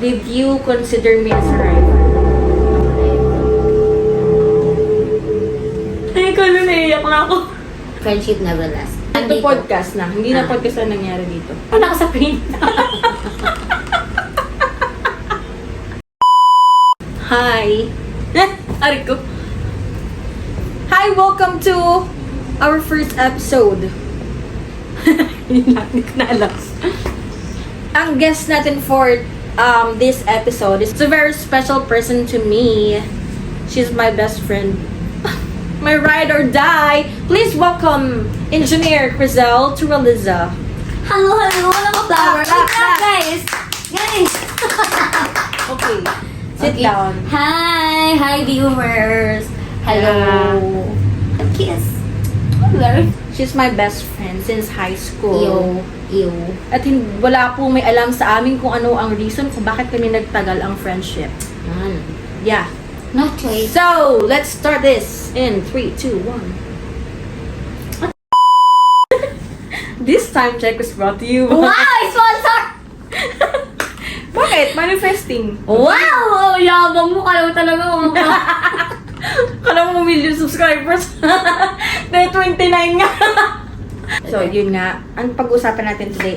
Did you consider me as a rival? Ay, ko na naiyak na ako. Friendship never lasts. Ito podcast na. Hindi na podcast na nangyari dito. Wala ko sa print. Hi! Ari ko. Hi! Welcome to our first episode. Yun lang, hindi ko na alam. Ang guest natin for this episode is a very special person to me. She's my best friend. My ride or die. Please welcome Engineer Crizel Turaliza. Hello, wala ko flower. Guys! Guys! Okay. Sit Okay. down. Hi viewers. Hello. A kiss. Hello. She's my best friend since high school. Ew. At wala pong may alam sa amin kung ano ang reason kung bakit kami nagtagal ang friendship. Yeah. No choice. So, let's start this in 3, 2, 1. This time check was brought to you by... Wow! Sponsor! Bakit? Manifesting. Wow! Yabang mo. Kala mo talaga mukha. Kala mo million subscribers. Dahil 29 nga. So, yun nga. Ang pag-uusapan natin today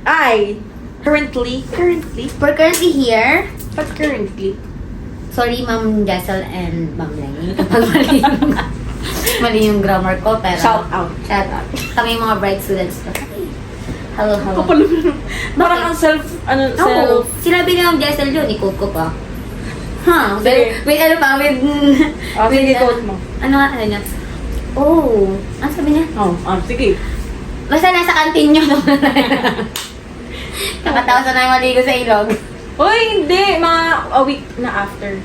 ay currently, We're currently here. but currently, Sorry, Ma'am Jessel and Ma'am Lenny. Kapag mali yung grammar ko, pero... shout out. Shout out. Kami yung mga bright students ko. Hello. Kapal mo. Parang ang self. Oo. Sinabi ni Ma'am Jessel yun, i-quote ko pa. Ha? Sige. Wait, ano pa? With... Sige, quote mo. Ano nga, ano niya? Oh. Ano sabi niya? Sige. Basta nasa kantin nyo. Nakatawa sa na maligo sa ilog. Uy, hindi. Mga a week na after.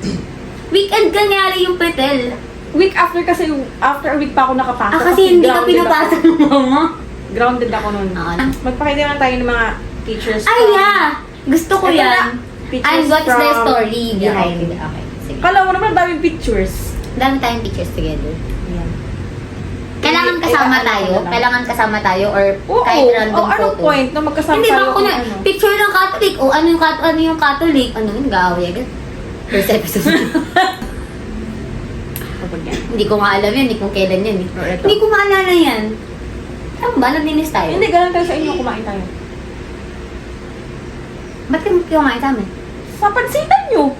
Weekend kanyari yung petel. Week after kasi, after a week pa ako nakapasok. Kasi hindi ka grounded pinapasa ako. ng mama. Grounded ako nun. Magpakita naman tayo ng mga teachers. Ay, yeah! Gusto ko Ito yan. na, pictures And what's the from- story behind Yeah. it? Okay, sige. Kala mo naman daming pictures. Dami tayong pictures together. Yan. Kailangan kasama tayo? Kailangan kasama tayo? Or kahit random photo? Anong point na magkasama Hindi tayo ba ako kung na, ano? picture ng Catholic. O ano yung Catholic? Ano yung gawin agad? First episode. Kapag yan. Hindi ko nga alam yan. Hindi ko kailan yan. Or ito. Hindi ko maalala yan. Ano ba? Naglinis tayo? Hindi, ganun tayo sa inyo, kumain tayo. Ba't kayo kumain sa amin? Sa pansitan nyo.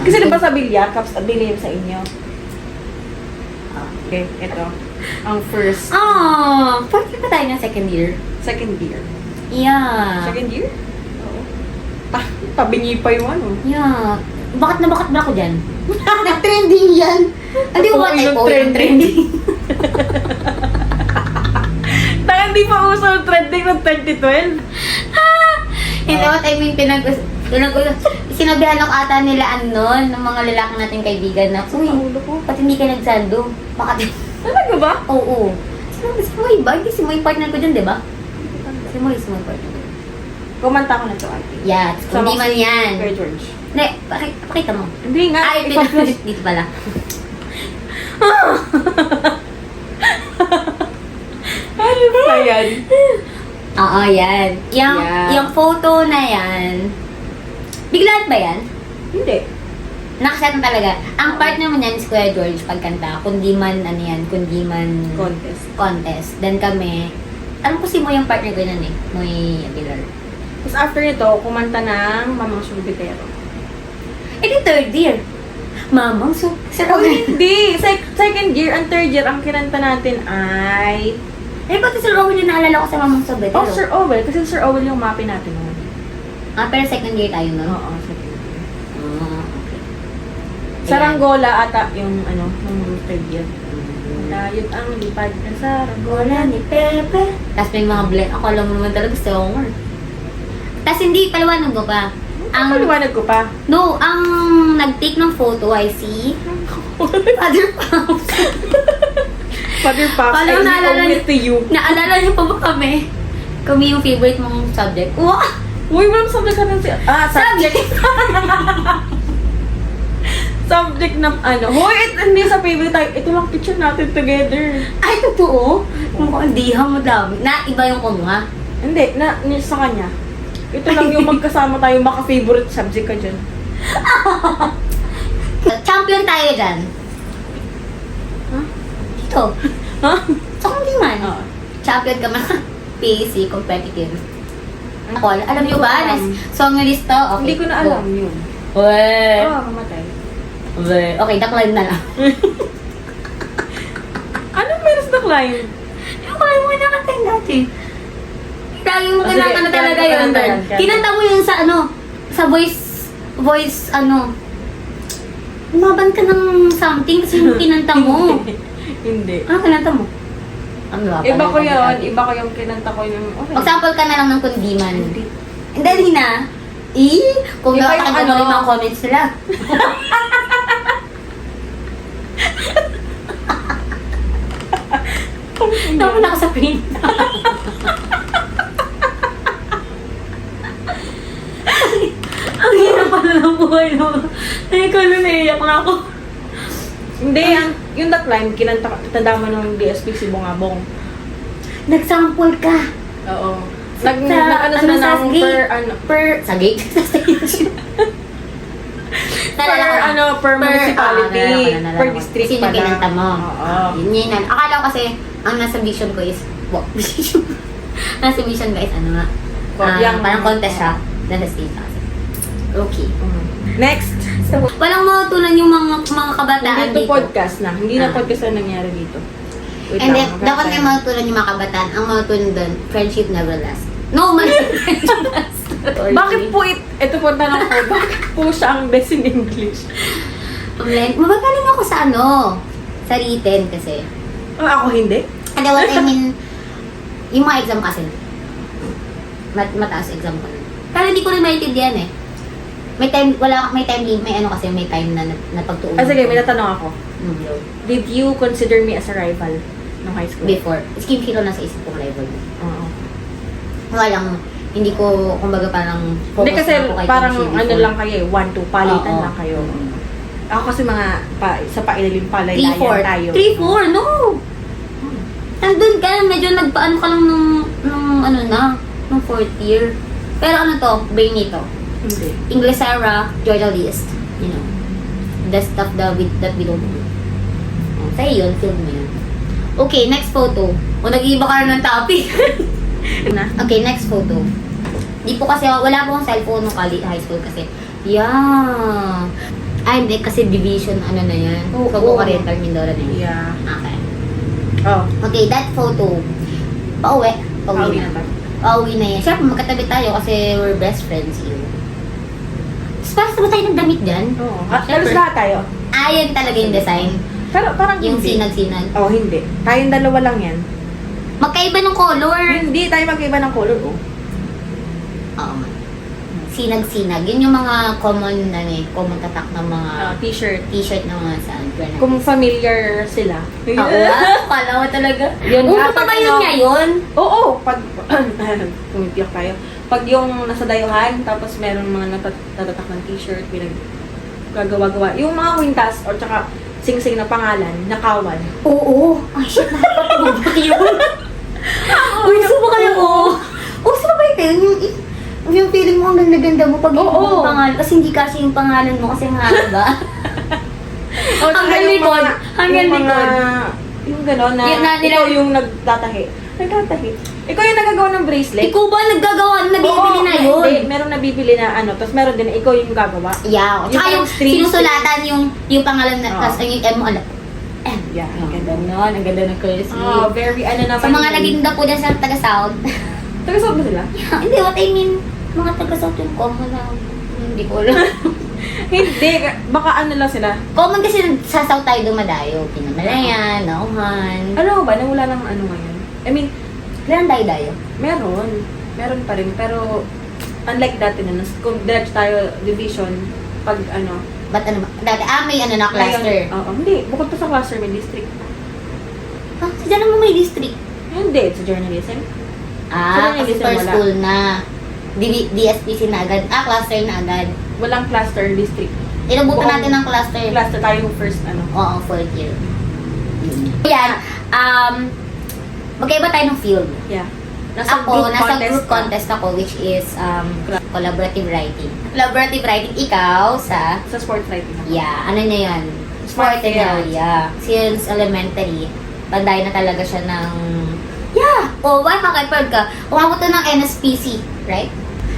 Kasi okay. diba sa bilyar, caps bilim sa inyo. Okay, ito. Ang first, Pwede pa tayo ng second year? second year. Yeah. Second year? Oo. Tabingi pa yung ano. Yeah. Bakit ba ako dyan? Nag-trending yan. Hindi ko ba yung typo yung trending? Taka, hindi pa uso yung trending ng 2012. Hindi what I mean, sinabihan ako ata nila anon ng mga lalaki nating kaibigan na, uy, Ulo ko. ba't hindi ka nagsando? Bakit? Talaga ba? Oo. Si Moy ba? Hindi si Moy partner ko dyan, di ba? Si Moy partner ko. Kumanta ko na to, ate. Yeah, hindi man yan. Kay George. Hindi, pakita mo. Hindi nga. Ay, dito pala. Ano ba yan? Oo, yan. Yeah. Yung photo na yan, biglaan ba yan? Hindi. Nakaset na talaga. Ang partner mo niyan si Kuya George pagkanta, kundi man, ano yan, kundi man contest. Then kami, alam ko si Moy yung partner ko yan eh, Moy Aguilar. Tapos after nito, kumanta ng Mamang Subitero. Eh di third year. Mamang Sir Oh, Owen. hindi! Second year and third year, ang kinanta natin ay... Eh, pati Sir Owen yung naalala ko sa Mamang Sobetero. Oh, Sir Owen. Kasi Sir Owen yung mapping natin noon. Pero second year tayo nun? Oo, second year. Okay. Saranggola ata yung ano, nung third year. Layot ang lipad na saranggola ni Pepe. Tapos may mga blend. Ako alam mo naman talaga sa Omar. Tapos hindi, paliwanag ko pa. Ang paliwanag ko pa. No, ang nag-take ng photo ay si Father Pops. Father Pops, I Paano naalala owe it to you. Naalala niyo pa ba kami? Kami yung favorite mong subject. Wow! Uy, walang subject ka si... subject. Subject na ano. Hoy, hindi sa favorite tayo. Ito lang picture natin together. Ay, totoo? Mukhang diha mo dami. Na, iba yung kumuha. Hindi, sa kanya. Ito lang yung magkasama tayo, maka-favorite subject ka dyan. Champion tayo dyan. Huh? Dito. Ha? So, kung di man. Oo. Champion ka man. PAC, competitive. Ako, alam Hindi niyo ko ba? alam. Songlista? Okay. Hindi ko na alam yun. Weh. Oo, kamatay. Weh. Okay, decline na lang. Anong meron sa climb? Yung kaya mo nakatay dati. Lagi mo Oh, kailangan sige, na talaga kanta, yun. kanta, kanta. Kinanta mo yun sa ano, sa voice, umaban ka ng something kasi yung kinanta mo. Hindi. Ano kinanta mo? Ano ba? Iba ko yun. Iba ko yung kinanta ko yung... Okay. Mag-sample ka na lang ng kundiman. Hindi. Hindi na. Kung Iba yung nakakita mo ano. yung mga comments nila. Nawala ka sa print. Ang hirap pala ng buhay no. Ay, ko na naiyak na ako. Hindi, yung The Climb, tanda mo ng DSP si Bongabong. Nag-sample ka. Oo. Sa Nag-ano sila sa ng gate. per Sa gate? Sa stage. per municipality, nalala per ko. district Sino pala. kinanta mo? Oo. Yun. Akala ko kasi, ang nasa vision ko is, nasa vision guys, ano nga, parang contest siya, nasa stage kasi. Okay. Next. Walang matutunan yung mga kabataan Hindi to dito. podcast na. Hindi na podcast na nangyari dito. Wait And then, lang, dapat may magkakaroon. matutunan yung mga kabataan. Ang matutunan doon, friendship never lasts. No, man. Bakit po ito po tanong ko, bakit po siya ang best in English? Mabagaling ako sa sa written kasi. Ako hindi. And what I mean, yung mga exam kasi, mataas exam ko na. Pero hindi ko rin maintindihan eh. May time na napagtuunan. Sige, may natanong ako. Go. Did you consider me as a rival ng high school? Before. Skim kilo nasa isip kong level. Oo. Walang, hindi ko, kumbaga parang Hindi kasi na ako kay parang Kim Chi ano before. lang kayo eh, 1-2, palitan Oo. lang kayo. Ako kasi sa pailalim palay 3-4. tayo. 3-4, no! Nandun ka, medyo nagpaano ka lang nung 4th year. Pero ano to, brain nito. Hindi. Inglesera, journalist. You know. The stuff that we don't do. Sa'yo yun, film mo yun. Okay, next photo. O, nag-iiba ka na ng topic. Na? Okay, next photo. Di po kasi, wala po akong cellphone nung high school kasi. Yeah. Ay, hindi, kasi division, ano na yan. Oo. Sogo Oriental, Mindoro na yan. Yeah. Okay. Oh. Okay, that photo. Pauwi. Pauwi na. ba? Pauwi na yan. Siyempre, magkatabi tayo kasi we're best friends yun. Tapos, ba tayo nagdamit dyan? Oo. Siyempre. Halos lahat tayo. Ayan talaga yung design. Pero parang Yung hindi. sinag-sinag. Oh, hindi. Tayong dalawa lang yan. Magkaiba ng color. Hindi tayo magkaiba ng color, oh. Oo. Sinag-sinag. Yun yung mga common, common tatak ng mga T-shirt. t-shirt ng mga saan. Kung familiar sila. Oo, kala mo talaga. Yun Uso nga, pa pag ba yun ano- ngayon? Oo, pag tumipiyak tayo. Pag yung nasa dayuhan, tapos meron mga natatak ng t-shirt, gagawa-gawa. Yung mga kwintas, or tsaka sing-sing na pangalan, nakawan. Oo. Ay, shit, nakapatubok yun. Uso ba kayo? Oo. Uso ba yun? Yung feeling mo ang ganda-ganda mo pag yung Oo. pangalan. Kasi hindi kasi yung pangalan mo kasi ang haba. O, tsaka Hanggang yung likod. mga- Hanggang yung mga- likod. Yung gano'n na, Yung na- ikaw yung nagtatahi. Ikaw yung nagagawa ng bracelet. Ikaw ba naggagawa? Nabibili na yun? Hindi, meron nabibili na ano, tapos meron din na ikaw yung gagawa. Yeah. Tsaka Yung yung string- sinusulatan yung pangalan na, Oo. tapos yung M mo, alam. M. Yeah, Ang ang ganda nun. Ang ganda ng cursive. Oh, very ano naman. Sa mga yun. nagtinda po dyan sa taga-South. Taga-South ba sila? Hindi, what I mean, mga taga-South yung common na, hindi ko alam. Hindi, baka ano lang sila. Common kasi sa South tayo dumadayo. Pinamalayan, Nauhan. Ano ba, nawala ng ano ngayon? I mean, Kailan tayo dayo? meron. Meron pa rin, pero unlike dati na, kung dredge tayo division, pag ano, Ba't ano ba? Dati, may ano na cluster. ngayon- Oo, hindi, bukod pa sa cluster, may district. Ha? Sa dyan mo may district? Hindi, sa journalism. Ah, kasi journalism per wala. school na. DSPC na agad. Cluster na agad. Walang cluster district. Inabutan Buong- natin ng cluster. Cluster tayo yung first ano. Oo, 4th year. Yan. Magkaiba tayo ng field. Yeah. Nasa group contest ako, which is collaborative writing. Collaborative writing, ikaw sa... Sa sports writing ako. Yeah, ano na yan? Smart Sport Field. yeah. Since elementary, panday na talaga siya ng... Yeah! Oh, why makipag ka? Umabot to ng NSPC, right?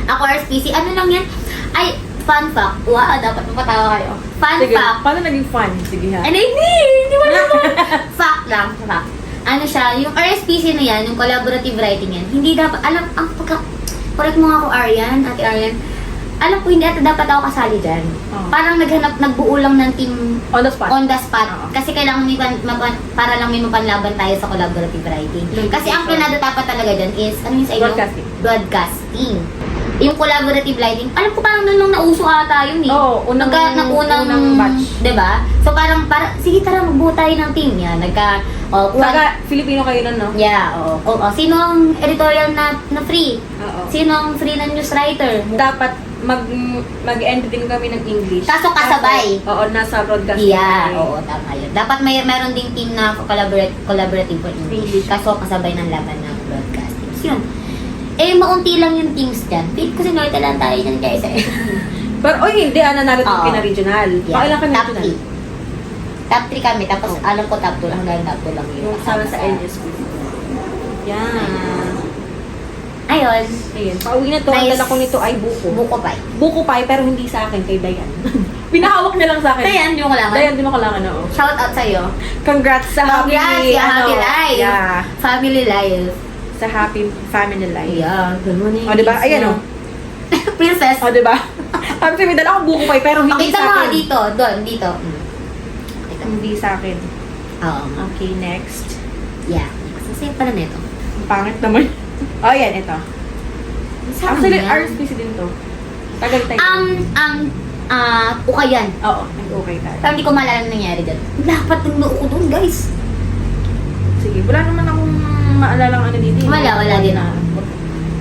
Ako RSPC, ano lang yan? Ay, fun fact. Wow, dapat mapatawa kayo. Fun Sige, fact. paano naging fun? Sige ha. Ano hindi mo naman. Fact lang, fact. Ano siya, yung RSPC na yan, yung collaborative writing yan, hindi dapat, alam, ang correct mo nga ako, Arian, Ate Arian, alam ko, hindi ata dapat ako kasali dyan. Oh. Parang nagbuo lang ng team On the spot. on the spot. Oo. Kasi kailangan para lang may mapanlaban tayo sa collaborative writing. Kasi ang planado dapat talaga dyan is, ano yung sa inyo? Broadcasting. Broadcasting. Yung collaborative writing, alam ko parang nun nung nauso ata yun eh. Oo, unang batch. Diba? So parang, sige tara, magbuo tayo ng team. Yan, Baga, Filipino kayo nun, no? yeah, oo. Sino ang editorial na free? Oo. Sino ang free na news writer? Dapat mag-end din kami ng English. Kaso kasabay. Oo, nasa broadcasting. Yeah, kami. oo, tama yun. Dapat meron ding team na collaborative for English. English. Kaso kasabay ng laban ng broadcasting. So, yun. Maunti lang yung teams dyan. Kasi norte lang tayo dyan guys eh. Pero, hindi, nanalo Oo. din kina-regional. Pakailan ka top regional? 3. Top 3 kami, tapos Oh. alam ko top 2 lang, hanggang top 2 lang yun. Yung sama sa NSP. Yan. Ayun. Ayun. Pauwi na to. Ang Nice. dala ko nito ay buko. Buko pa. Buko pie, pero hindi sa akin, kay Dayan. Pinahawak niya lang sa akin. Dayan, di mo kailangan. Dayan, di mo kailangan, oo. Shout out sa'yo. Congrats sa happy, Congrats, sa happy life. Yeah. Family life. Sa happy family life. Yeah, ganun eh. O, diba? Ayan, o. Princess. O, diba? Tapos may dala akong buko pie, pero hindi Pakita sa mo akin. dito, doon, dito. Pakita mo. Hindi sa akin. Oo. Okay, next. Yeah. Sasaya pala nito. Ang pangit naman. O, yan, ito. Actually, RSPC din to. Tagal tayo. Ukayan. Oo, nag-okay tayo. Pero hindi ko maalala ang nangyari doon. Dapat ng noo ko doon, guys. Sige, wala naman akong maalala ano dito. Wala din ako.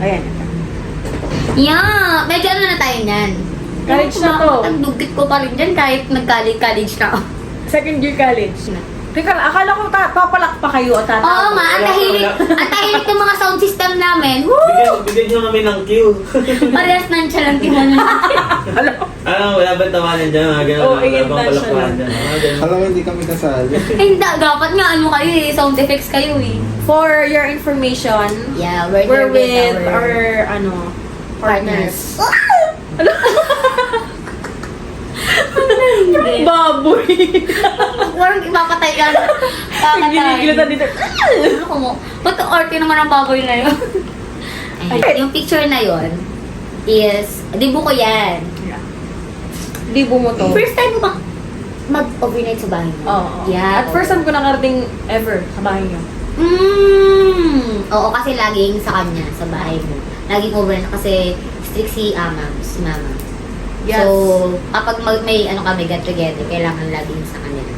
Ayan, ito. Yeah! Medyo ano na tayo niyan. College na to. Ang dugit ko pa rin dyan kahit nag-college na ako. Second year college. Teka, akala ko papalak pa kayo at tatawa. Oo nga, ang tahimik ng mga sound system namin. Woo! Bigyan nyo kami ng cue. Parehas nonchalant yung ano. Wala ba tawanan dyan? Mga ganun. Oo, Wala ayun, bang nonchalant. palakpakan dyan? Mga ganun. Alam mo, hindi kami kasali. Hindi, dapat nga ano kayo eh, sound effects kayo eh. For your information, Yeah, we're with our, partners. Baboy! Parang ipapatay ka. Ginigilan na dito. Ano mo? Ba't orte naman ang baboy na yun? Ayun, yung picture na yun is, dibo ko yan. Di bumoto. First time mo ba mag-overnight sa bahay mo? Oo. Yeah. At first time ko nakarating ever sa bahay niyo. Oo, kasi laging sa kanya, sa bahay mo. Laging overnight kasi strict si mama. Yes. So, kapag may kami get together, kailangan laging sa kanila.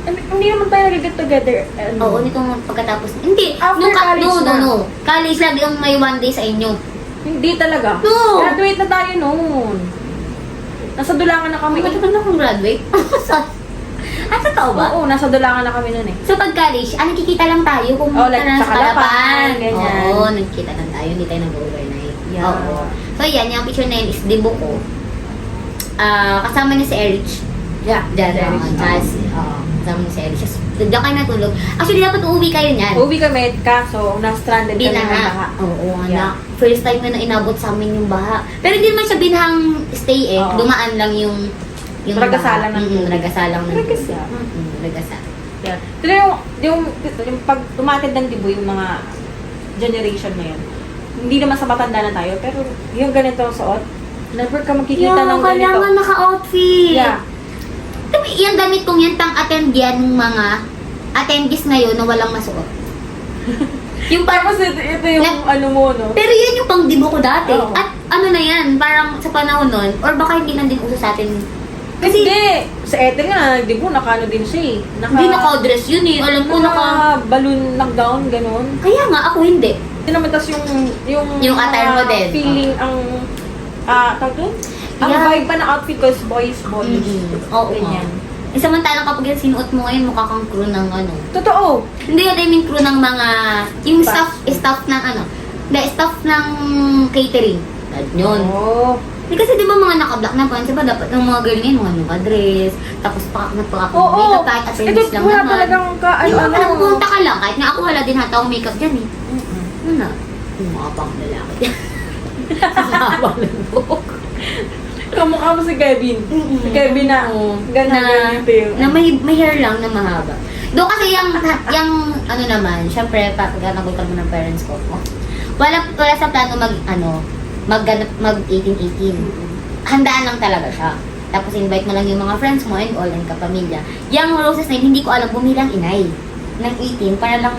Hindi naman tayo nag-get together. Oo, nitong pagkatapos. Hindi, After college na. no. College lagi ang may one day sa inyo. Hindi talaga. No! Graduate na tayo noon. Nasa dulangan na kami. Matagal na akong graduate. Totoo ba? Oo, nasa dulangan na kami noon eh. So pag college, nakikita lang tayo kung like, sa Kalapan, ganyan. Oo, nagkita lang tayo, hindi tayo nag-overnight. Yeah. Oo. So yan, yung picture na yun is dibo ko. Kasama niya si Erich. Yeah. Diyan, kasama niya si Erich. Diyan kayo natulog. Actually, dapat uuwi kayo niyan. Uwi kami, kaso na-stranded kami ng baha. Binaha. Oo, Yeah. anak. First time na inabot sa amin yung baha. Pero hindi naman siya binahang stay eh. Oo. Dumaan lang yung Ragasalang ng tubig. Ragasalang ng tubig. Ragasa. Ragasa. Yeah. Pero yung pag tumatid ng dibo yung mga generation na yun, hindi naman sa matanda na tayo, pero yung ganito suot, never ka makikita ng ganito. Kailangan naka-outfit. Yeah. Diba, yung damit kong yan, pang-attend yan ng mga attendees ngayon na walang masuot. Yung Tapos ito yung ano mo, no? Pero yan yung pang-dibo ko dati. Oo. At ano na yan, parang sa panahon nun, or baka hindi lang din uso sa atin. Kasi, Hindi. Sa Ethel nga, dibo, nakano din siya eh. hindi naka-dress yun eh. Alam ko balloon, nag-gown, ganun. Kaya nga, ako hindi. Hindi naman tas yung attire mo din. feeling ang tawag doon? Ang Yeah. vibe pa na outfit ko is boys. Oo. Ganyan. Samantalang kapag yan sinuot mo ngayon, mukha kang crew ng ano. Totoo. Hindi yun, I mean crew ng mga, yung staff ng ano. Hindi, staff ng catering. Yun. Oh. Kasi di ba mga naka-black na pants, diba dapat ng mga girl ngayon, mga naka-dress, tapos Oo. makeup kahit Ito, attendance lang wala naman. talagang Yung ano. punta ka lang, kahit nga ako wala din hata akong makeup dyan eh. Ano na? Yung mga pang lalaki dyan. Habang nagbuhok. Kamukha mo si Kevin. Si Kevin na, ganyan Na may hair lang na mahaba. Doon kasi yung ano naman, syempre, pag nagutan mo ng parents ko, wala sa plano mag 18-18. Handaan lang talaga siya. Tapos invite mo lang yung mga friends mo and all and kapamilya. Yung roses na yun, hindi ko alam, bumilang inay ng 18 para lang,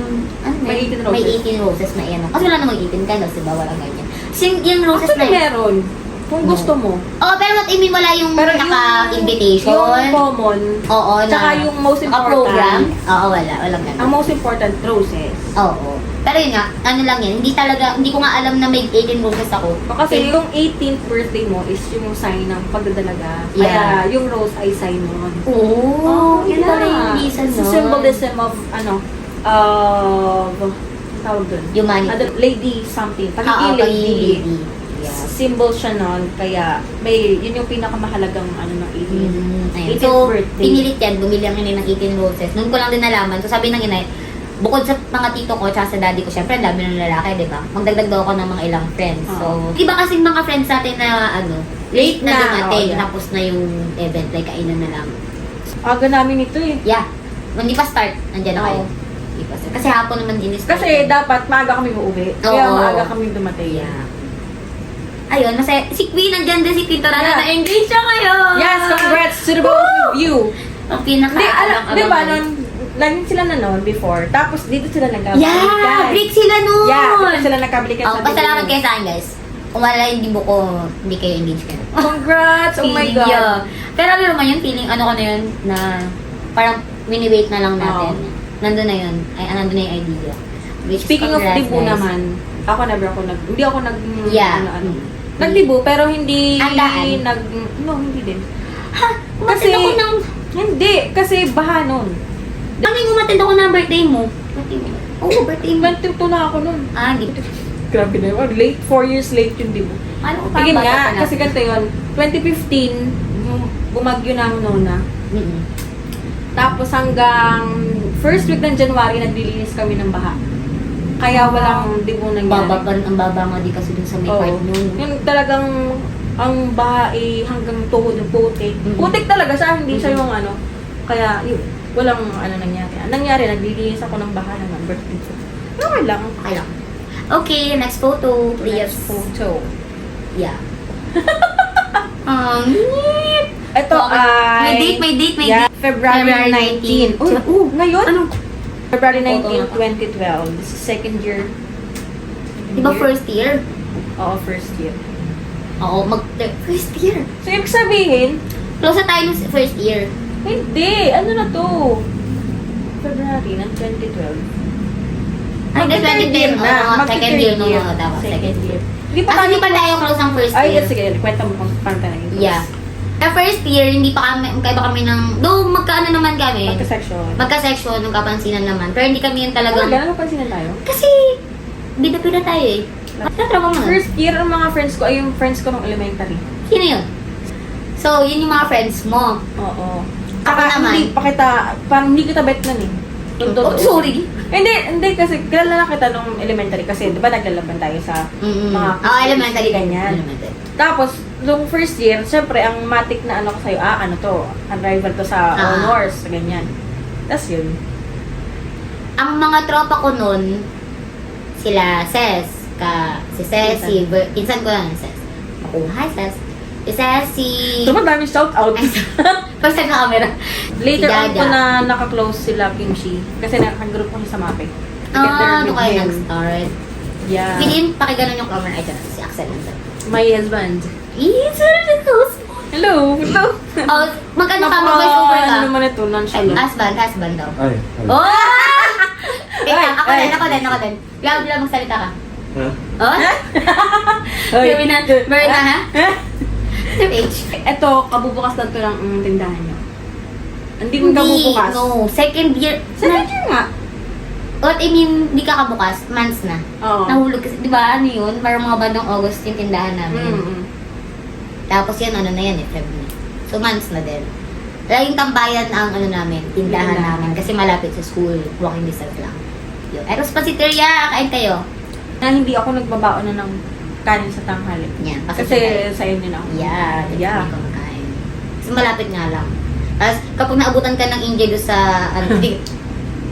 May 18 roses. May 18 roses na iyan. Kasi wala namang 18 candles, diba? Walang ganyan. Kasi yung roses Actually, na yun. meron. Kung gusto mo. Oh, pero what I mean, wala yung naka-invitation. Yung common. Oo, Tsaka yung most program. important. Oo, walang ganun. Ang most important, roses. Oo. Pero yun nga, ano lang yan, hindi ko nga alam na may 18 roses ako. Kasi yung 18th birthday mo is yung sign ng pagdadalaga. Yeah. Kaya yung rose ay sign nun. Oo, yun pala yung reason It's a nun. symbolism of, tawag dun? Humanity. Lady something. Oo, Pagiging lady. lady. Yeah. Symbol siya nun. Kaya, yun yung pinakamahalagang ng 18th. Ayun. 18th So, birthday. pinilit yan, bumili ang inay ng 18 roses. Noon ko lang din nalaman. So, sabi ng inay, bukod sa mga tito ko, tsaka sa daddy ko, syempre, ang dami ng lalaki, di ba? Magdagdag daw ako ng mga ilang friends. So, iba kasing mga friends natin na, late na dumating, yeah. tapos na yung event, like, kainan na lang. Aga namin ito eh. Yeah. Hindi pa start, nandiyan na kayo. Oo. Hindi pa start. Kasi hapon naman in-start. Kasi dapat maaga kami uuwi. Kaya Oo. maaga kami dumating. Yeah. Ayun, masaya. Si Queen, nandiyan din si Tito Rana, Yeah. na-engage siya ngayon! Yes, congrats to the both of you. Ang pinaka Di ba, lagi sila noon before. Tapos dito sila nagkabalikan. Yeah! Break sila nun! Yeah, dito sila nagkabalikan Oh, sa pasalamat Dibon. kayo sa akin, guys. Kung wala yung dibo ko, hindi kayo engage kayo. Congrats! Oh my Feeling God. yun. Pero ano naman yun, feeling ano ko na yun, na parang mini-wait na lang natin. Nandun na yun. Nandun na yung idea. Which is Speaking of congrats, Dibu guys. naman, hindi ako nag... Yeah. Nag-Dibu, pero hindi... Andaan. Ha? Hindi din. Umatid ako ng... Hindi, kasi baha nun. Ano yung umatid ako ng birthday mo? Oo, birthday mo. 22 na ako nun. Hindi. Grabe na yun. Late, 4 years late yung Dibu. Ano ko Tigin bata nga, pa na? kasi ganito yun. 2015, yung bumagyo na ang Nona. Mm-mm. Tapos hanggang first week ng January, naglilinis kami ng baha. Kaya walang Dibu nangyari. Ang baba nga di kasi dun sa may Oo. part nun. Yung talagang ang baha hanggang tuhod ng putik. Mm-mm. Putik talaga siya, hindi siya yung Kaya yun, walang nangyari. Ang nangyari, naglilinis ako ng baha ng birthday ko. Okay lang. Okay lang. Okay, next photo, please. Next photo. Yeah. Neat. Ito ay... May date. February 19. Ngayon? Ano? February Photo 19, na. 2012. This is second year. Di ba first year? Oo, first year. Oo, first year. So, ibig sabihin, Close na tayo ng first year. hindi. Ano na to? February ng 2012. Ay, the Mag-third 20 year year na. na. Mag-third Second year no, year. dapat. Second year. Hindi pa Hindi pa tayo close ng first Ay, year. sige. Kwenta mo kung paano tayo naging close. Yeah. Sa first year, hindi pa kami, magkaiba kami ng, though magkaano naman kami, Magka-section. magka-section, magkapansinan naman, pero hindi kami yung talagang, Talaga, napansinan tayo? kasi, bida-bida tayo eh. Tatrabaho mo na. First year, ang mga friends ko ay yung friends ko nung elementary. Sino yun? So, yun yung mga friends mo. Oo. Ako naman. Hindi pa kita, parang hindi kita bet nun eh. Kung Oh, totoo. sorry. Hindi kasi kilala na kita nung elementary kasi 'di ba naglalaban tayo sa mga Elementary. ganyan. Elementary. Tapos nung first year, syempre ang matik na ko sa'yo, ano to, ang rival to sa honors, ganyan. Tapos yun. Ang mga tropa ko nun, sila Ces, si Ces, pinsan ko lang, Ces. Ako, hi Ces. Si Ces, si... So madami shout out. First time na camera. Later Si on ko Dada. na naka-close sila Kimchi kasi nakaka-group ko siya sa MAPE. Doon kayo nag-start. Yeah. Piliin, pakiganon yung camera. Ay, dyan, si Axel nandun. My husband. Yes, Hello. Hello. Oh, magkano ka, mag-voice over ka? Ano naman ito? Nonchalant. Husband daw. Ay. Oh! Teka, ako Ay. din. Bila magsalita ka. Ha? Oh? Oy. Meron na, ha? Same age. Ito, kabubukas lang ito ng tindahan niyo. Hindi mo kabubukas. No, second year. Second year nga. what I mean, di ka kabukas, months na. Oo. Nahulog kasi, di ba, ano yun? Parang mga bandang August yung tindahan namin. Mm. Tapos yan, ano na yan, Feb na. So, months na din. Laging tambayan ang ano namin, tindahan namin. Kasi malapit sa school, walking distance lang. Yun. Eros Pasiteria, kain kayo. Na hindi ako nagbabaon na ng kanin sa tanghali. Yan, Kasi sa inyo na ako. Yeah, Yeah. hindi ko makain. Kasi malapit nga lang. Tapos, kapag naabutan ka ng India doon sa, ano,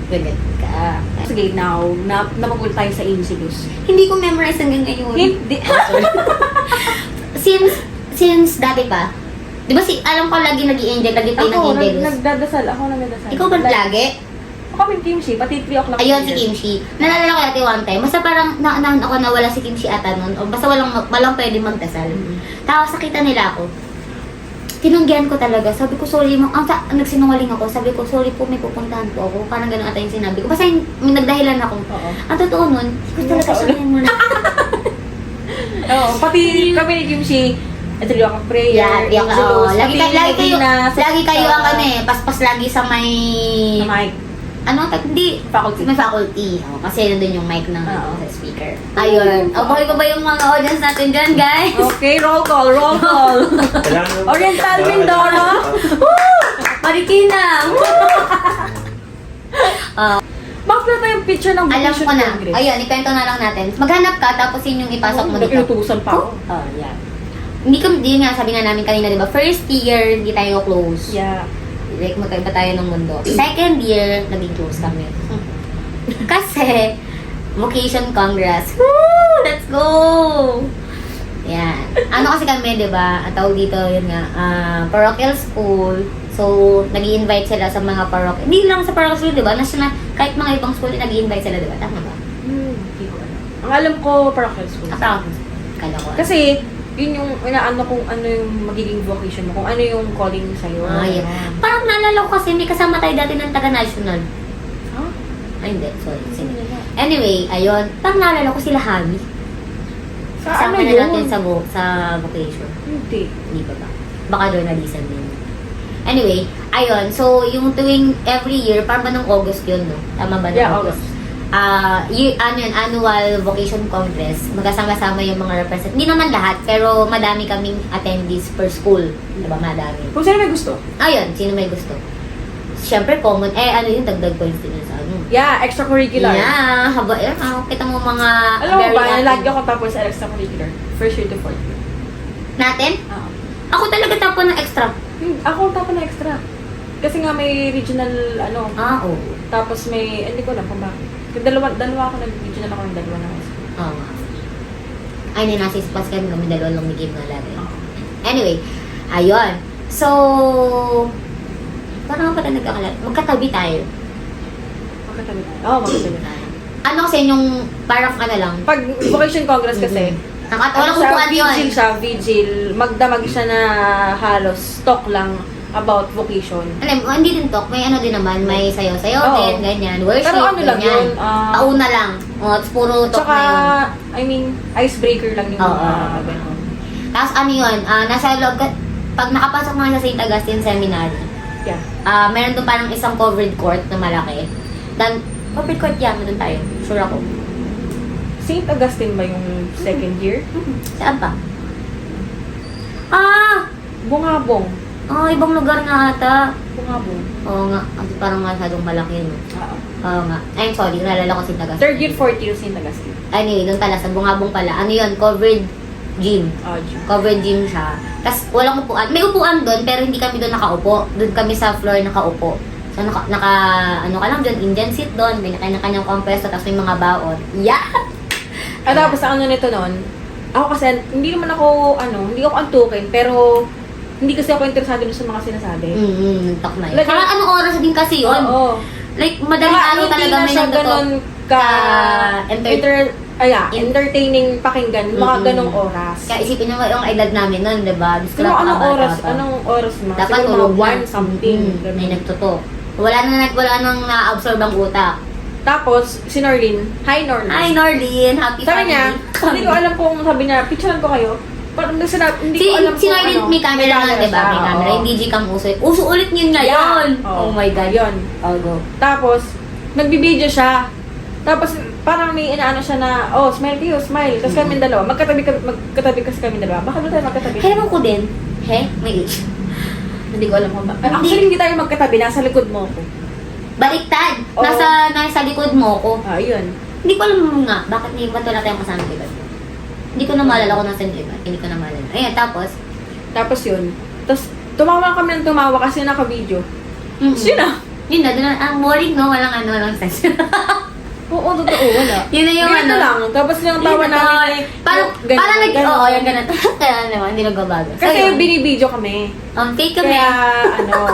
pwede ka. Sige, now, napapunta tayo sa Insidious. Hindi ko memorize hanggang ngayon. Hindi. Since dati pa, di ba alam ko lagi nag-i-enjoy, lagi tayo Ako, nag-i-enjoy. nagdadasal. Ako nagdadasal. Ikaw ba lagi? Ako kami kimchi, pati 3 o'clock. Ayun, si Kimchi. Nalala ko dati one time, basta parang naanahan ako na wala si Kimchi ata nun, o basta walang pwede magdasal. Tapos nakita nila ako. Tinanggihan ko talaga. Sabi ko, sorry mo. Nagsinungaling ako. Sabi ko, sorry po, may pupuntahan po ako. Parang ganun ata yung sinabi ko. Basta may nagdahilan ako. Oo. Ang totoo nun, hindi ko talaga siya muna. Oo, pati kami ni Kimchi, ito yung ako prayer, Yeah, yeah, Angelus, lagi pati kayo ang ano eh, paspas lagi sa may... sa mic. Ano? Hindi. Faculty. May faculty. Oh, kasi nandun yung mic ng Oo. sa speaker. Ayun. Okay pa ba yung mga audience natin dyan, guys? Okay, roll call, roll call. Kailangan- Oriental Mindoro. Marikina! Bakit na tayong picture ng Alam Vocation ko na. Congress? Ayun, ikwento na lang natin. Maghanap ka, tapos yun yung ipasok mo dito. Inutusan pa ako. Oh, yeah. Hindi nga, sabi nga namin kanina, di ba? First year, hindi tayo close. Yeah. Like, magkaiba tayo ng mundo. Second year, naging close kami. Kasi, Vocation Congress. Woo! Let's go! Yan. Ano kasi kami, di ba? Ang tawag dito, yun nga, parochial school. So, nag-i-invite sila sa mga parochial. Hindi lang sa parochial school, di ba? Kahit mga ibang school, nag-i-invite sila, di ba? Tama ba? Hindi ko alam. Ang alam ko, parochial school. Parochial school. Kala ko. Kasi, yun yung inaano kung ano yung magiging vocation mo, kung ano yung calling sa'yo. Yeah. Parang naalala ko kasi may kasama tayo dati ng taga-national. Huh? Ay, hindi. Sorry. Sige. Anyway, ayun. Parang naalala ko sila Hami. Sa Kasama ano na yun? natin sa vocation. Hindi. Hindi pa ba? Baka journalism din. Anyway, ayun. So, yung tuwing every year, parang ba ng August yun, no? Tama ba ng Yeah, August? Annual Vocation Congress. Magkasama-sama yung mga represent. Hindi naman lahat, pero madami kaming attendees per school. Diba? Madami. Kung sino may gusto. Ayun, sino may gusto? Siyempre, common. Ano yung dagdag points din yun sa ano? Yeah, extracurricular. Yeah, kita mo mga Alam mo very ba, active. nalagi ako tapos sa extracurricular. First year to fourth year. Natin? Oo. Ako talaga tapo ng extra. Ako tapos na extra. Kasi nga may regional, Oo. tapos may, hindi ko alam kung bakit. Dalawa ako nag-regional ako ng dalawa na high school. Oo nga. Ay, nasa ispas kami dalawa lang may game na lagi. Oo. Anyway, ayun. So, parang pa tayo nagkakalat. Magkatabi tayo. Magkatabi tayo. Oo, magkatabi tayo. Ano kasi yung parang ano lang. Pag Vocation Congress kasi, Walang upuan yun. vigil siya, vigil. Magdamag siya na halos talk lang about vocation. Alam, hindi din talk. May ano din naman. May sayo-sayo Oo. din, ganyan. Worship, Pero ano lang ganyan. yun, Pauna lang. Tapos puro talk Tsaka, na yun. I mean, icebreaker lang yung Oo. mga ganun. Tapos ano yun, nasa loob, pag nakapasok mo sa St. Augustine Seminary, Yeah. meron doon parang isang covered court na malaki. Dan, covered court yan, doon tayo. Sure ako. St. Augustine ba yung second year? Saan pa? Bungabong. Ibang lugar nga ata. Bungabong. Oo nga, kasi parang masyadong malaki yun. Oo. Oo nga. Ay, sorry, nalala ko St. Augustine. Third year, fourth year, St. Augustine. Anyway, doon pala, sa Bungabong pala. Ano yun, covered gym. June. Covered gym siya. Tapos walang upuan. May upuan doon, pero hindi kami doon nakaupo. Doon kami sa floor nakaupo. So, ano ka lang doon, Indian seat doon, may kanya-kanyang kompreso, tapos may mga baon. Yeah! At tapos ang ano nito nun, ako kasi, hindi naman ako, hindi ako antukin, pero hindi kasi ako interesado dun sa mga sinasabi. Talk na yun. Like, Saka anong oras din kasi yun? Oo. Like, madaling araw talaga may siya ganun entertaining pakinggan, mga ganong oras. Kaya isipin nyo yung edad namin nun, di ba? Pero anong oras mo? Dapat Siguro tulog mga na. 1 something. ganun. May nagtuto. Wala nang na-absorb ang utak. Tapos, si Norlene, hi Norlene. Hi, Norlene. Happy Sabi niya, family. hindi ko alam kung sabi niya, picturean ko kayo. Parang hindi ko alam Si Norlene may camera nga, di ba? May camera. Yung DJ Cam uso. Uso ulit yun ngayon. Yeah. Oh my God. Yun. I'll go. Tapos, nagbibideo siya. Tapos, parang may inaano siya na, oh, smile kayo, smile. Tapos kami dalawa, magkatabi kasi kami dalawa. Bakit ba tayo magkatabi? Ewan ko din. May age. Hindi ko alam kung ba. Actually, hindi tayo magkatabi. Nasa likod mo ako. Baliktad. Oo. Nasa likod mo ko. Ah, yun. Hindi ko alam nga, bakit may ba't wala tayong kasama diba? Hindi ko na maalala kung nasa diba. Hindi ko na maalala. Ayan, Tapos yun. Tapos, tumawa kami ng tumawa kasi naka-video. Tapos yun na. Yun na, doon ang boring no, walang sense. Oo, totoo, wala. Yun na yung Ganito lang. Tapos yung tawa namin, Parang ganun. oo, yung ganun. Kaya naman, hindi nagbabago. Kasi yun. binibideo kami. Fake kami.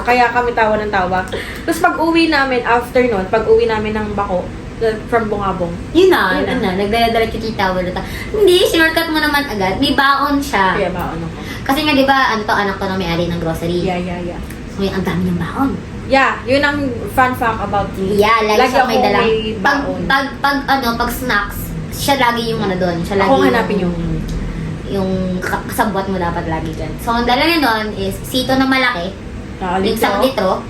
Kaya kami tawa ng tawa. Tapos pag uwi namin, after nun, pag uwi namin ng Bako, from Bungabong. Yun na, Yun na. nagdadala yung tita wala ta. Hindi, sinurkat mo naman agad. May baon siya. Kaya ba, ano ko? Kasi nga, di ba, anak to na may-ari ng grocery. Yeah. So, ang dami niyang baon. Yeah, yun ang fun fact about me. Yeah, lagi siya may ako dala. may baon. Pag snacks, siya lagi yung ano doon. Siya lagi Ako hanapin yung kasabwat mo dapat lagi dyan. So, ang dala niya doon is sito na malaki, yung isang litro.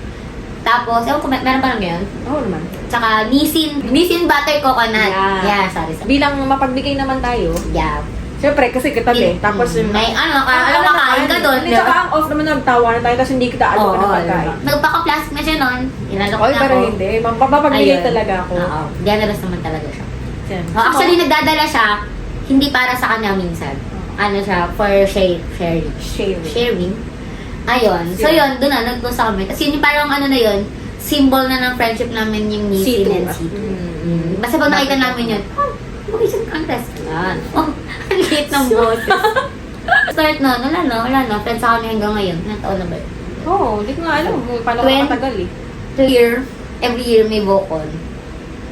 Tapos, ewan ko, meron pa lang ngayon. Oo naman. Tsaka, Nissin butter coconut. Yeah. sorry. Bilang mapagbigay naman tayo, Yeah. syempre, kasi katabi. Tapos yung... May kakain ka doon. Hindi, tsaka ang off naman nagtawa na tayo, tapos hindi kita alam Oo, na pagkain. nagpaka-plastic na siya noon. Inalok Oy, na pero ako. hindi. Mapapagbigay Ayun. talaga ako. Oo. Generous naman talaga siya. Yan. Actually, nagdadala siya, hindi para sa kanya minsan. Ano siya, for sharing. Sharing. Ayun. So, yun, doon na, nag-close kami. Tapos yun, yung parang ano na yun, symbol na ng friendship namin yung Nissin and C2. Basta pag nakita namin yun, bakit siyang contest? Yan. Oh, ang liit ng boses. Start na, wala na. Friends ako niya hanggang ngayon. Ilang taon na ba yun? Oo, hindi ko nga alam kung paano ko matagal eh. Every year may Bocon.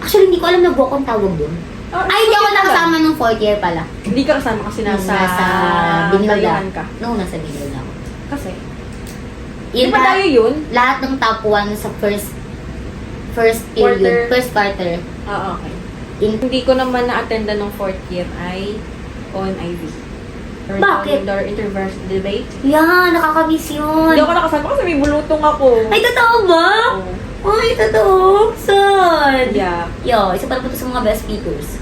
Actually, hindi ko alam na Bocon tawag doon. Ay, hindi ako nakasama nung 4th year pala. Hindi ka kasama kasi nasa Binilda. Dalihan ka. No, nasa Binilda ako. Kasi, Yun di ba tayo yun? lahat ng top 1 sa first Quarter. period, first quarter. Oo, okay. Hindi ko naman na-attendan ng 4th year ay on IV. Bakit? Or intervarsity debate. Yan, nakakamiss yun. Hindi ako nakasama kasi may bulutong ako. Ay, totoo ba? Oo. Ay, totoo. Sad. Yeah. Yo, isa pala po to sa mga best speakers.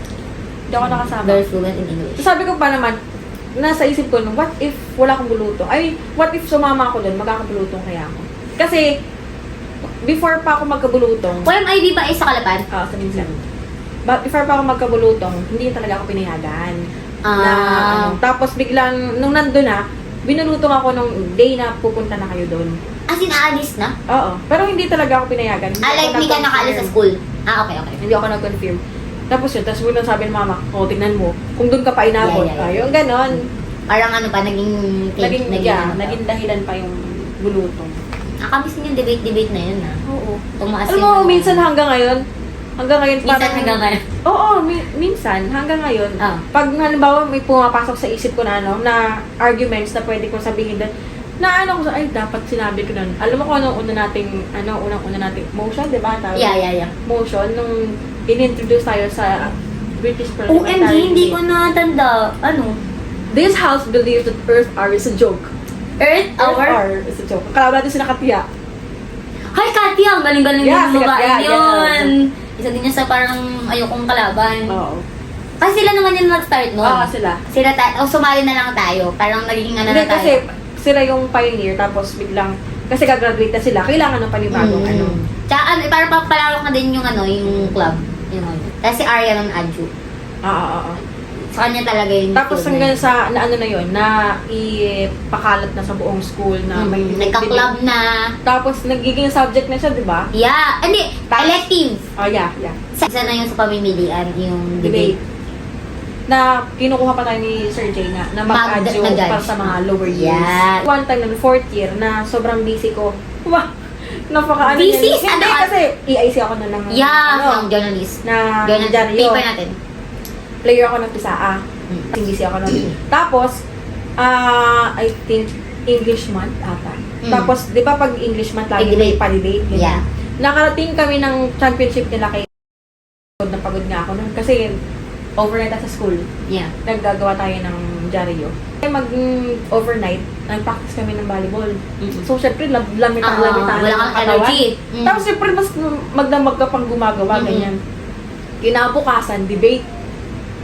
Hindi ako nakasama. Very fluent in English. So, sabi ko pa naman, nasa isip ko, what if wala akong bulutong? Ay, what if sumama ako doon, magkakabulutong kaya ako? Kasi, before pa ako magkabulutong, YMIB ba ay sa Kalapan? sa minsan, before pa ako magkabulutong, hindi talaga ako pinayagan. Tapos biglang, nung nandun na, binulutong ako nung day na pupunta na kayo doon. As in, aalis na? Oo. Pero hindi talaga ako pinayagan. Like, hindi ka nakaalis sa school? Okay. Hindi ako nag-confirm. Tapos yun, tapos biglang sabi ng mama, tingnan mo, kung doon ka pa inabot. Yeah. Yung ganon. Parang ano pa, naging Naging dahilan pa yung bulutong. Nakamiss niyo yung debate na yun, Oo. Tumaas Alam mo, minsan hanggang ngayon, Oo, minsan, hanggang ngayon, pag halimbawa may pumapasok sa isip ko na na arguments na pwede kong sabihin doon, na ko sa, ay, dapat sinabi ko nun. Alam mo kung unang-una nating motion, di ba? Yeah. Motion, nung in-introduce tayo sa British OMG, Parliamentary hindi ko natanda. Ano? This house believes that Earth hour is a joke. Earth Hour? Is a joke. Kalaban natin si Nakatia. Hi, Katia! Ang galing-galing Yeah, ng babae yeah, yun. Isa din niya sa parang ayokong kalaban. Oo. Kasi sila naman yung nag-start nun. Oo, sila. Sumali na lang tayo. Parang naging ano Hindi, na tayo. kasi sila yung pioneer, tapos biglang, kasi gagraduate na sila, kailangan ng panibagong Tsaka parang papalawak na din yung yung club. Tapos si Arya ng Adju. Oo. Sa kanya talaga yung Tapos club hanggang na sa, na ano na yun, na ipakalat na sa buong school na may nagka-club na. Tapos nagiging subject na siya, di ba? Yeah. Hindi. Elective. Oh, yeah. Isa na yung sa pamimilian, yung debate. Na kinukuha pa tayo ni Sir Jay na mag-adjo para sa mga lower years. Yeah. One time, ng 4th year, na sobrang busy ko. Wah! Napaka Busy? Hindi, kasi EIC ako na ng Yung journalist. na Paper dyaryo. natin. Player ako ng PISA. Busy ako nun. Tapos, I think, English month ata. Tapos, di ba pag English month, lagi may pa-debate. Yeah. Nakarating kami ng championship nila kay pagod nga ako nun. Kasi, overnight sa school. Yeah. Naggagawa tayo ng dyaryo. Mag-overnight, nag-practice kami ng volleyball. So, syempre, lamit-lamit Wala kang energy. Tapos, syempre, mas magdamag ka pang gumagawa, ganyan. Kinabukasan, debate.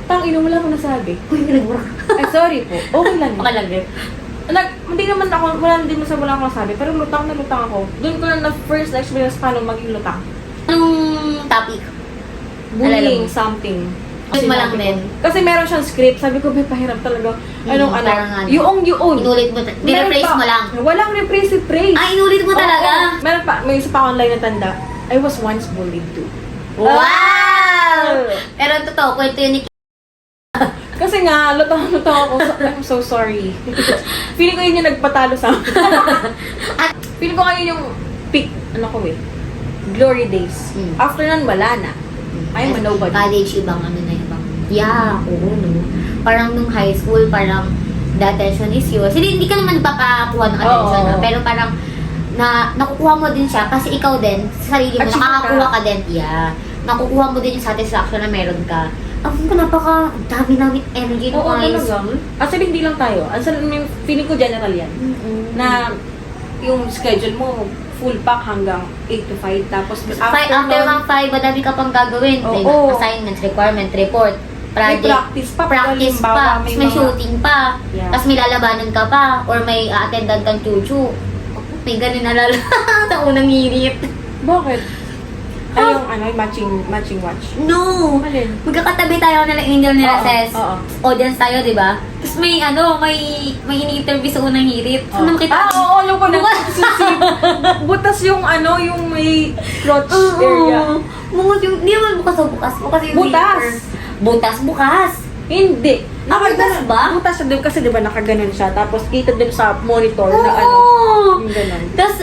Ino, wala ko nasabi. Uy, nagmura. Ay, sorry po. Okay lang. Okay lang din. Hindi naman ako, wala akong nasabi. Pero lutang ako. Doon ko na first experience paano maging lutang. Anong topic? Bullying, something. Kasi mo lang din. Kasi meron siyang script. Sabi ko, may pahirap talaga. Parang ano. Yung. Inulit mo, dinephrase mo lang. Walang rephrase. Ah, inulit mo talaga? Oo. Meron pa, may isa pa online na tanda. I was once bullied too. Wow! Pero totoo, kwento yun ni Kasi nga, lutang ako. I'm so sorry. Feeling ko yun yung nagpatalo sa akin. Feeling ko ngayon yung peak, glory days. After nun, wala na. I'm a nobody. College, ibang ibang. Yeah, oo, no. Parang nung high school, parang the attention is yours. Hindi ka naman nagpakakuha ng attention, Oo. no? Pero parang nakukuha mo din siya kasi ikaw din, sa sarili mo, Achieve nakakakuha ka. ka din. Yeah. Nakukuha mo din yung satisfaction na meron ka. Ang dami namin energy nung Oo, high talaga. school. Actually, hindi lang tayo. Feeling ko general yan. Na yung schedule mo, full pack hanggang 8 to 5. Tapos After nun, mga 5, madami ka pang gagawin. Like, Oo. assignments, requirement, report, may project. practice pa. Practice Halimbawa, pa, tapos may mga- shooting pa, Yeah. tapos may lalabanan ka pa, or may attendan kang chuchu. May ganun nalala sa unang hirit. Bakit? Ay, yung matching watch. No! Alin? Magkakatabi tayo na ng angel nila, Oo, Ses. oo. Audience tayo, di ba? Tapos may ini-interview sa unang hirit. Saan naman kita? Oo, alam ko na. Butas yung may crotch area. Bungot yung, di naman bukas o bukas. Bukas yung Butas. zipper. Butas, bukas. Hindi. Butas ba? Butas siya din kasi di ba nakaganon siya. Tapos kita din sa monitor na Oo. yung ganon. Tapos,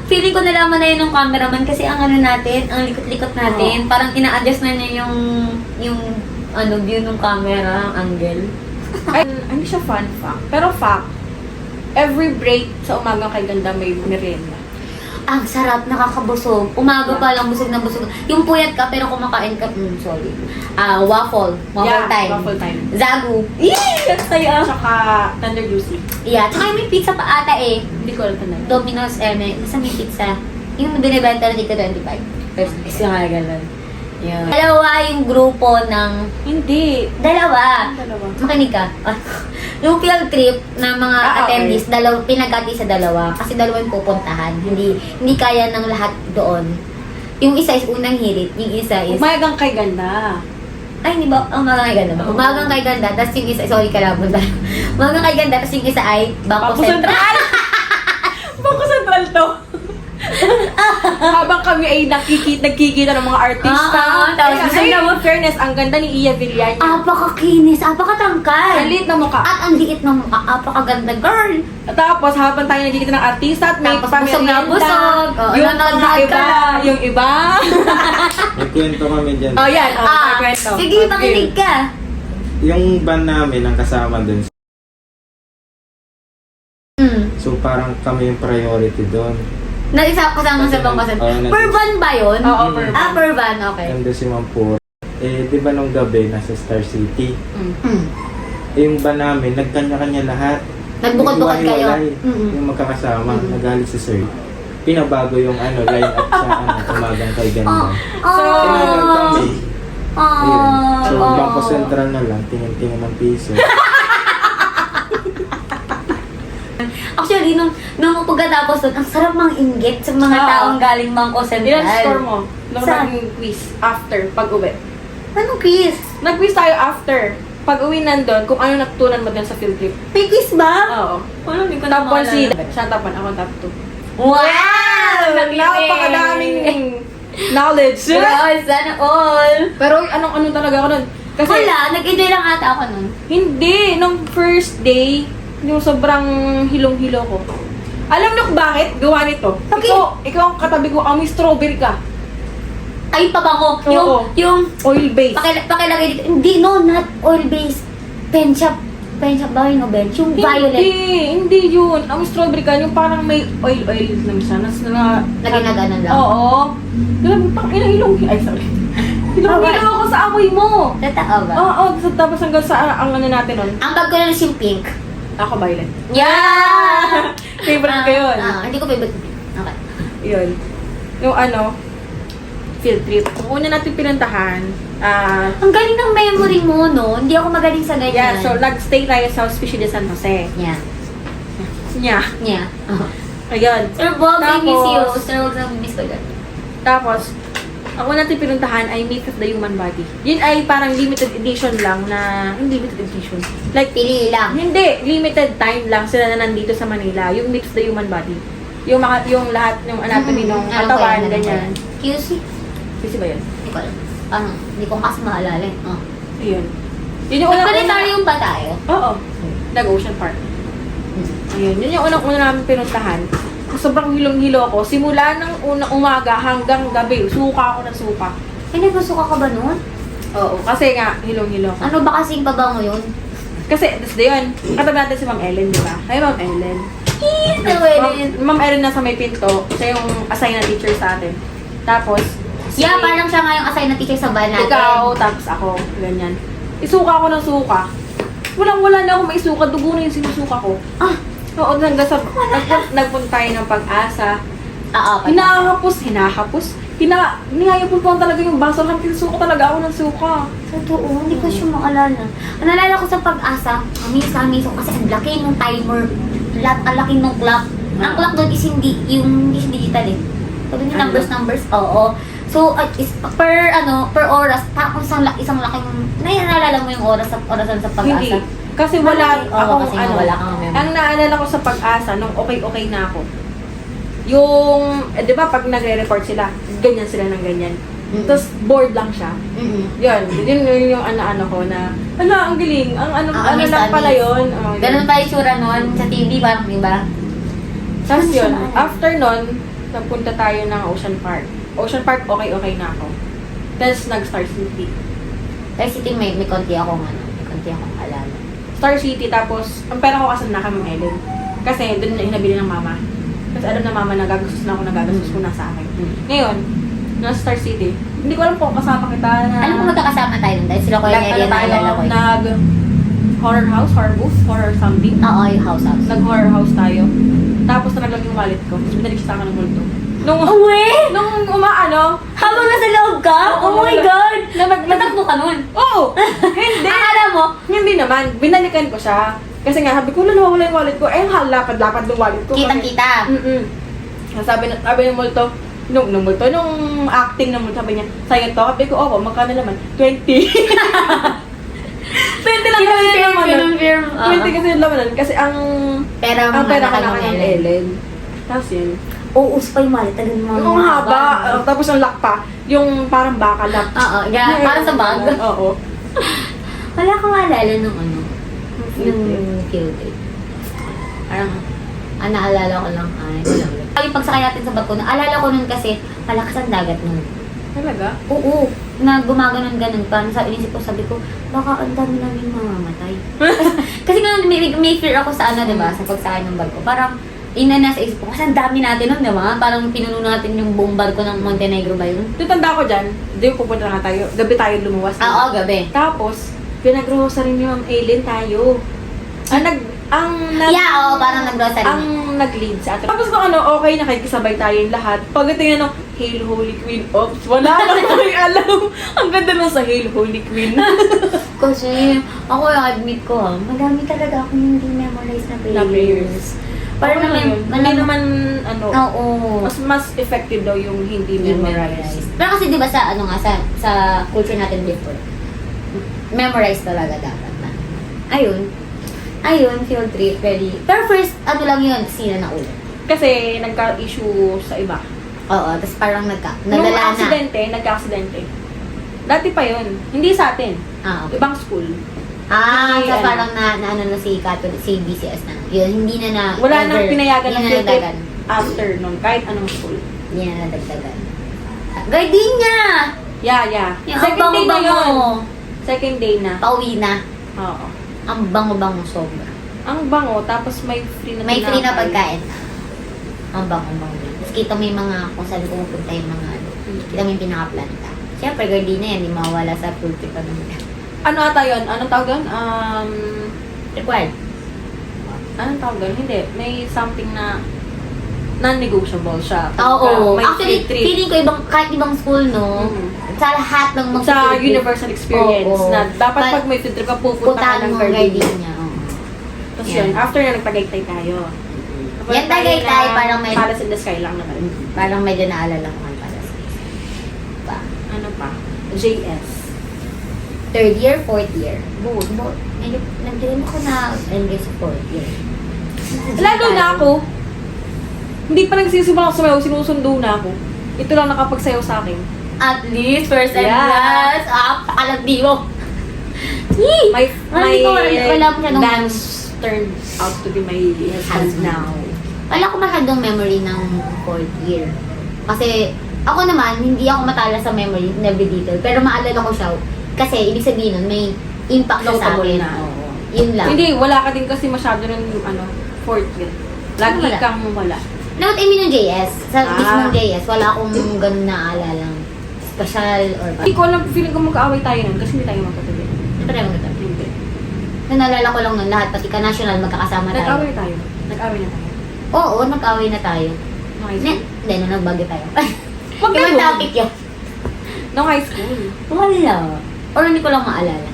feeling ko nalaman na yun ng cameraman kasi ang natin, ang likot-likot natin, parang ina-adjust na niya yung view ng camera, ang angle. Ay, hindi siya fun fact. Pero fact, every break sa umagang kay ganda may merienda. Ang sarap, nakakabusog. Umaga pa lang, busog na busog. Yung puyat ka, pero kumakain ka, sorry. Waffle. Waffle time. Waffle time. Zagu. Yee! Ang saya. Tsaka Thunder Juicy. Yeah, tsaka may pizza pa ata eh. Hindi ko alam na. Domino's, basta may pizza. Yung binibenta na dito 25. First piece yung ganun. Yun. Dalawa yung grupo ng... Hindi. Dalawa. Dalawa. Makinig ka. Yung field trip ng mga okay. attendees, pinagkati sa dalawa. Kasi dalawa yung pupuntahan. Hindi kaya ng lahat doon. Yung isa is unang hirit, yung isa is... Umagang kay ganda. Ay, hindi ba? Umagang kay ganda. Oo. Umagang kay ganda, tapos yung isa... Sorry, kalabon tayo. Umagang kay ganda, tapos yung isa ay Bangko Sentral. Bangko Sentral to. Habang kami ay nagkikita ng mga artista. Tapos gusto Ay, niya fairness, ang ganda ni Iya Villania. Apakakinis, apakatangkal. Ang liit na mukha. At ang liit ng apakaganda girl. Tapos habang tayo nagkikita ng artista at may Tapos busog na pamerienda, busog. Oo, yung nanonood mga ka iba, lang. yung iba. May kwento kami dyan. Oh, yan. Oh, may kwento. Sige, Okay. pakinig ka. Yung van namin ang kasama dun. So parang kami yung priority doon. Naisa ko sa Bangko Sentral. Per van ba yun? Oo, per van. Per van, okay. Nandun si Mampur. Di ba nung gabi nasa Star City? Mm. Yung van namin, nagkanya-kanya lahat. Nagbukod-bukod kayo. Naghiwalay. Yung magkakasama, nagalit si Sir. Pinabago yung line up sa umagang kay ganda. Tinagal kami. Ayun. So, Bangko Sentral na lang, tingin-tingin ng piso. Actually, nung pagkatapos doon, ang sarap mang inggit sa mga Oo. taong galing Bangko Sentral. Ilan score mo? Nung Saan? naging quiz after, pag-uwi. Anong quiz? Nag-quiz tayo after. Pag-uwi nandun, kung ano natutunan mo dun sa field trip. May quiz ba? Oo. Wala, hindi ko Top 1 maalala. sila. Siya top 1, ako top 2. Wow! Napakadaming knowledge. Wow, sana all. Pero anong talaga ako nun? Kasi, Wala, nag-enjoy lang ata ako nun. hindi. Nung first day, yung sobrang hilong-hilo ko. Alam niyo kung bakit? Gawa nito. Okay. Ikaw ang katabi ko, amoy strawberry ka. Ay, pabango. Oo. Yung Oil-based. pakilagay dito. Hindi, no, not oil-based. Pen shop ba yun o bench? Yung violet. Hindi yun. Amoy strawberry ka, yung parang may oil lang siya. Naginaganan lang. Oo. Grabe, parang ilong. Ay, sorry. Hilong-hilo ako sa amoy mo. Totoo ba? Oo, tapos hanggang sa ang ano natin nun. Ang bag ko na yung pink. Ako violet. Yeah! Favorite ko yun. Hindi ko favorite. Okay. Yun. Yung ano, field trip. Ang una natin pinuntahan, Ang galing ng memory mo, no? Hindi ako magaling sa ganyan. yeah, so nag-stay tayo sa Hospicio de San Jose. Yeah. Yeah. Yeah. Ayun. Sir Bob, I miss you. Tapos- Sir Bob, I miss ko yun. Tapos, ang una natin pinuntahan ay Myth of the Human Body. Yun ay parang limited edition lang na, hindi limited edition. Like, Pili lang. hindi, limited time lang sila na nandito sa Manila. Yung Myth of the Human Body. Yung lahat, yung anatomy ng Alam ko katawan, yan, alam ko ganyan. yan. QC? Kasi ba yun? Hindi ko alam. Hindi ko kasi maalala eh. Oh. Ayun. Yun yung unang Nag-planetarium ba tayo? Oo. Nag-Ocean Park. Ayun. Yun yung unang-una namin pinuntahan. Sobrang hilong-hilo ako. Simula ng unang umaga hanggang gabi, suka ako ng suka. Eh, nagsusuka ka ba nun? Oo. Kasi nga, hilong-hilo ako. Ano ba kasing pabango yun? Kasi, das yun. Katabi natin si Ma'am Ellen, di ba? Hi, Ma'am Ellen. Ma'am Ellen nasa may pinto. Siya yung assign na teacher sa atin. Tapos, Yeah, parang siya nga yung assign na teacher sa ban natin. ikaw, tapos ako. Ganyan. Isuka ako ng suka. Walang-wala na ako may suka. Dugo na yung sinusuka ko. Ah! Oo, hanggang sa nagpunta tayo ng Pag-asa. Oo, Hinahapos. Hinayapos ko talaga yung baso. Hanggang suka talaga ako ng suka. Totoo, hindi ko siya maalala. Ang naalala ko sa Pag-asa, amaze kasi ang laki ng timer, ang laki ng clock. Ang clock doon is hindi digital eh. So, doon yung Ano? numbers, oo. So, is per oras, tapos isang laking, naalala mo yung orasan sa Pag-asa? Hindi. Kasi wala Oo, akong kasi nga wala kang memory. Ang naalala ko sa Pag-asa, nung okay na ako. Yung, di ba pag nagre-report sila, ganyan sila ng ganyan. Mm-mm. Tapos bored lang siya. Mm-mm. Yun yung ano ko na, ang galing, ano Amaze, lang pala amaze. yun. Ganun pa yung tsura nun sa TV, parang iba. Tapos Ano siya yun, naalala? after nun, napunta tayo ng Ocean Park. Ocean Park, okay na ako. Tapos nag-Star City. Pero City may konti akong alala. Star City, tapos, ang pera ko kasi na kay Ma'am Ellen. Kasi doon na hinabili ng mama. Kasi alam na mama, nagagastos ko na sa akin. Ngayon, nasa Star City, hindi ko alam kung kasama kita na... Alam mo magkakasama tayo nun dahil sila ko yung area na alala ko. Nag-horror house, horror booth, horror something. Oo, yung house. Nag-horror house tayo. Tapos nalaglag yung wallet ko. Tapos binalik siya sa akin ng multo. Nung umaano, Habang nasa loob ka? Oh my God! Natakbo ka nun? oh! Hindi! Akala mo? Hindi naman. Binalikan ko siya. Kasi nga, sabi ko, nawawala yung wallet ko. Eh, lapad-lapad ng wallet ko. Kitang-kita. Sabi ng multo, nung acting ng multo, sabi niya, sa'yo to? Sabi ko, opo, magkano naman? 20. 20 lang kasi yung laman nun. 20 kasi yung laman nun. Kasi ang pera ko na kay Ellen. Tapos yun. Oo, pa yung mali. Tagal mo. Yung haba. Tapos yung lock pa. Yung parang baka lock. Oo, yeah, parang sa bag. Oo. Wala kang alala nung yung field trip. Parang, naalala ko lang, wala. Yung pagsakay natin sa barko, naalala ko nun kasi, malakas ang dagat nun. Talaga? Oo, na gumaganon-ganon pa. Inisip ko, sabi ko, baka ang dami namin mamamatay. Kasi nga, may fear ako sa diba, sa pagsakay ng barko. Parang, nasa isip ko, kasi ang dami natin nun, diba? Parang pinuno natin yung buong barko ng Montenegro ba yun? Tutanda ko dyan, di pupunta na tayo. Gabi tayo lumuwas. Oo, gabi. Tapos, pinag-rosa rin yung Aileen tayo. Parang nag-grocery. Ang nag-lead sa atin. Tapos kung okay, nakikisabay tayong lahat. Pagdating Hail Holy Queen, oops, wala na kami alam. Ang ganda lang sa Hail Holy Queen. Kasi, ako admit ko madami talaga akong hindi memorize na prayers. Na prayers. Parang Hindi naman, Oo. mas effective daw yung hindi memorize. Pero kasi di ba sa sa culture natin before, memorize talaga dapat na. Ayun, field trip, very... Pero first, lang yun, sina na ulit. Kasi nagka-issue sa iba. Oo, tapos parang Nung nadala na. nagka-aksidente. Dati pa yun. Hindi sa atin. Okay. Ibang school. So Hindi, parang na si Catholic, si BCS na. Yun, hindi na Wala nang pinayagan ng field trip nadagdagan. after nun. Kahit anong school. Hindi na nadagdagan. Gardenia! Yeah. Yung Second day na yun. bango-bango. Second day na. Pauwi na. Oo. Ang bango-bango sobra. Ang bango, tapos may free na May free na tinapay. pagkain. Ang bango-bango. Tapos kita mo yung mga, kung saan pumupunta yung mga kita mo yung pinaka-planta. Siyempre, Gardenia yan, di mawala sa food trip. Ano ata yun? Anong tawag yun? Required. Anong tawag yun? Hindi. May something na non-negotiable siya. Oo. May Actually, field trip. feeling ko kahit ibang school, no? Mhm. Sa lahat ng mga Sa field trip, universal experience, Oo. na dapat Pa- pag may field trip ka, pupunta ka puntahan ng mo ang Gardenia. Gardenia. Oo. Tapos Yan. yun, after na nagtagaytay tayo. Yan, Tagaytay, parang may- Palace in the Sky lang naman. Parang medyo naalala ko nga pala sa pa. Ano pa? JS. Third year, fourth year. Both. Medyo, nandiyan ako na enroll sa fourth year. Lalo na ako, hindi pa nagsisimula ako sumayaw, sinusundo na ako. Ito lang nakapagsayaw sa akin. At least, first and Yeah. last. Pakalandi mo. Yee! My Wala mo siya nung- dance turned out to be my husband now. Wala ko masyadong memory ng fourth year. Kasi, ako naman, hindi ako matala sa memory in every detail. Pero maalala ko siya. Kasi, ibig sabihin nun, may impact siya sa Notable akin. na. Oo. Yun lang. Hindi, wala ka din kasi masyado ng fourth year. Lagi Wala. kang wala. No, I mean yung JS. Sa Ah. mismong JS, wala akong ganun naaalala special or ba. Hindi ko alam, feeling ko magkaaway tayo nun kasi hindi tayo magkatabi. Siyempre, maganda. Hindi. Naalala ko lang nun, lahat, pati ka-national, magkakasama tayo. Nag-away tayo. Nag-away na tayo. Oo, nag-away na tayo. No high Hindi, school. nagbagyo tayo. Wag Ibang ganun. topic yun. No high school. Wala. Or hindi ko lang maalala.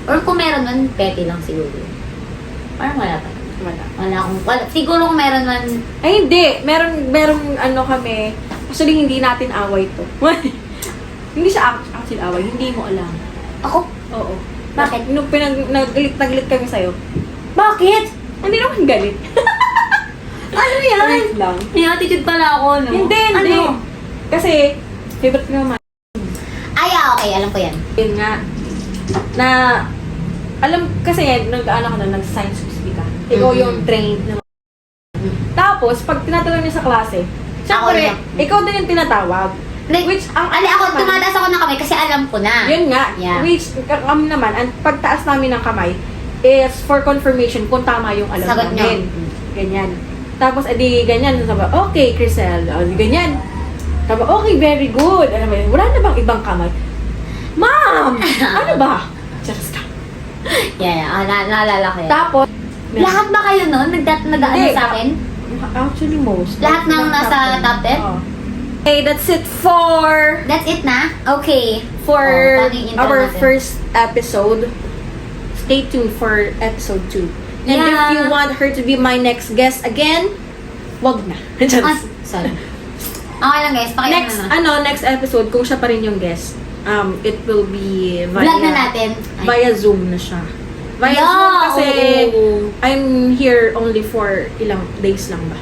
Or kung meron man, petty lang siguro. Parang wala pa. Wala. Wala. Siguro kung meron man, Ay, hindi. Meron ano kami. Actually, hindi natin away to. Hindi siya actually away. Hindi mo alam. ako, Oo. Bakit? Nung naggalit kami sa'yo. bakit? Hindi naman galit. Ano yan? Wait lang. May attitude pala ako, no? Hindi. Ano? Kasi, favorite ko naman. Ay, okay, alam ko yan. Yun nga. Na, alam, kasi nag-ano ka na, nag-science music ka. Ikaw Mhm. yung trained na. Tapos, pag tinatanong niya sa klase, syempre, Ako ikaw din yung tinatawag. Like, Which, ang ali ako, naman- tumataas ako ng kamay kasi alam ko na. Yun nga, Yeah. which kami naman, ang pagtaas namin ng kamay is for confirmation kung tama yung alam Sagot niyo. namin. Ganyan. Tapos, edi ganyan, sabi, okay, Crisel, o, di ganyan. Sabi, okay, very good. Alam mo yun, wala na bang ibang kamay? Ma'am! Ano ba? Just ka. Yeah, naalala ko yan. Tapos, Lahat ba kayo nun? Nag-ano Hindi. sa akin? actually most. Lahat ng nasa top 10? Oo. Okay, that's it for That's it na? Okay. for Oh, paano yung intro our natin? first episode. Stay tuned for episode 2. And if Yeah. you want her to be my next guest again, wag na. Ah, sorry. Okay lang guys, pakita next, na. next episode, kung siya pa rin yung guest, it will be via, Vlog na natin. Ay. via Zoom na siya. Via Yeah, Zoom kasi oo. I'm here only for ilang days lang ba.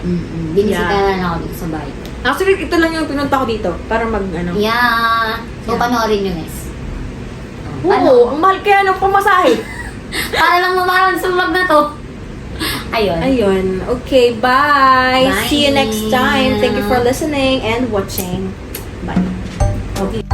Binisita Yeah. na ako dito sa bahay. Actually, ito lang yung pinunta ko dito para mag Yeah. So, Yeah. panoorin nyo guys. Oo, ang mahal kaya ng pumasahe. Para lang mamaroon sa vlog na to. Ayun. Ayun. Okay, bye. Bye. See you next time. Thank you for listening and watching. Bye. Okay.